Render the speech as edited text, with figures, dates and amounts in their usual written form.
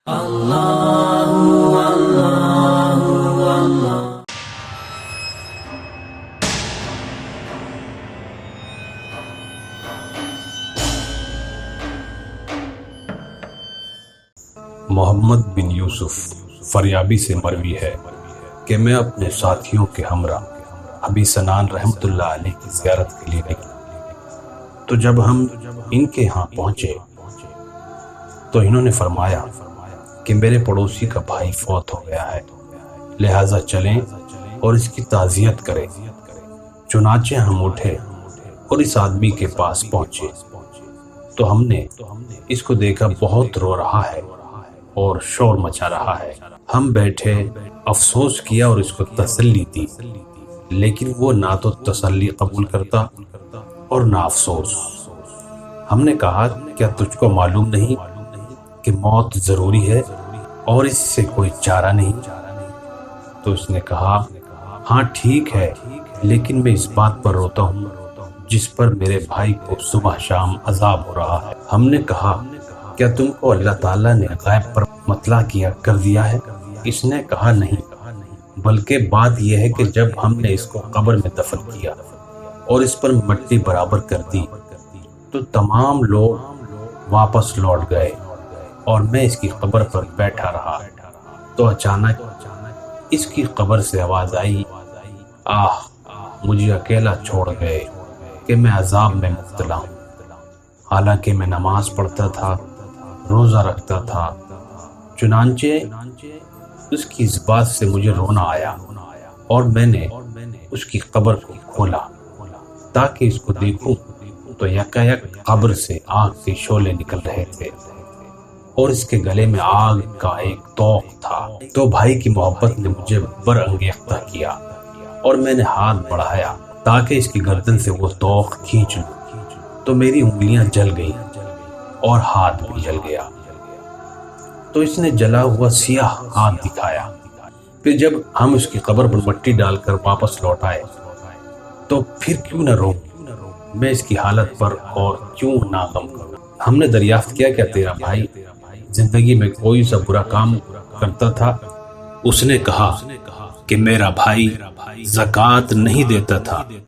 محمد بن یوسف فریابی سے مروی ہے کہ میں اپنے ساتھیوں کے ہمراہ ابی سنان رحمت اللہ علیہ کی زیارت کے لیے نکلا، تو جب ہم ان کے ہاں پہنچے تو انہوں نے فرمایا کہ میرے پڑوسی کا بھائی فوت ہو گیا ہے، لہٰذا چلیں اور اس کی تعزیت کریں۔ چنانچہ ہم اٹھے اور اس آدمی کے پاس پہنچے تو ہم نے اس کو دیکھا بہت رو رہا ہے اور شور مچا رہا ہے۔ ہم بیٹھے، افسوس کیا اور اس کو تسلی دی، لیکن وہ نہ تو تسلی قبول کرتا اور نہ افسوس۔ ہم نے کہا کیا تجھ کو معلوم نہیں کہ موت ضروری ہے اور اس سے کوئی چارہ نہیں؟ تو اس نے کہا ہاں ٹھیک ہے، لیکن میں اس بات پر روتا ہوں جس پر میرے بھائی کو صبح شام عذاب ہو رہا ہے۔ ہم نے کہا کیا تم کو اللہ تعالیٰ نے غیب پر مطلع کر دیا ہے؟ اس نے کہا نہیں، بلکہ بات یہ ہے کہ جب ہم نے اس کو قبر میں دفن کیا اور اس پر مٹی برابر کر دی تو تمام لوگ واپس لوٹ گئے اور میں اس کی قبر پر بیٹھا رہا تو اچانک اس کی قبر سے آواز آئی، آہ مجھے اکیلا چھوڑ گئے کہ میں عذاب میں مبتلا ہوں۔ حالانکہ میں نماز پڑھتا تھا، روزہ رکھتا تھا۔ چنانچہ اس کی اس بات سے مجھے رونا آیا اور میں نے اس کی قبر کو کھولا تاکہ اس کو دیکھوں تو یکایک قبر سے آگ کے شعلے نکل رہے تھے اور اس کے گلے میں آگ کا ایک طوق تھا۔ تو بھائی کی محبت نے مجھے برانگیختہ کیا اور میں نے ہاتھ بڑھایا تاکہ اس کی گردن سے وہ طوق کھینچ لوں، تو میری انگلیاں جل گئیں اور ہاتھ بھی جل گیا۔ تو اس نے جلا ہوا سیاہ ہاتھ دکھایا۔ پھر جب ہم اس کی قبر پر مٹی ڈال کر واپس لوٹ آئے تو پھر کیوں نہ رو میں اس کی حالت پر اور کیوں نہ غم کروں۔ ہم نے دریافت کیا کیا تیرا بھائی زندگی میں کوئی سا برا کام کرتا تھا؟ اس نے کہا کہ میرا بھائی زکوٰۃ نہیں دیتا تھا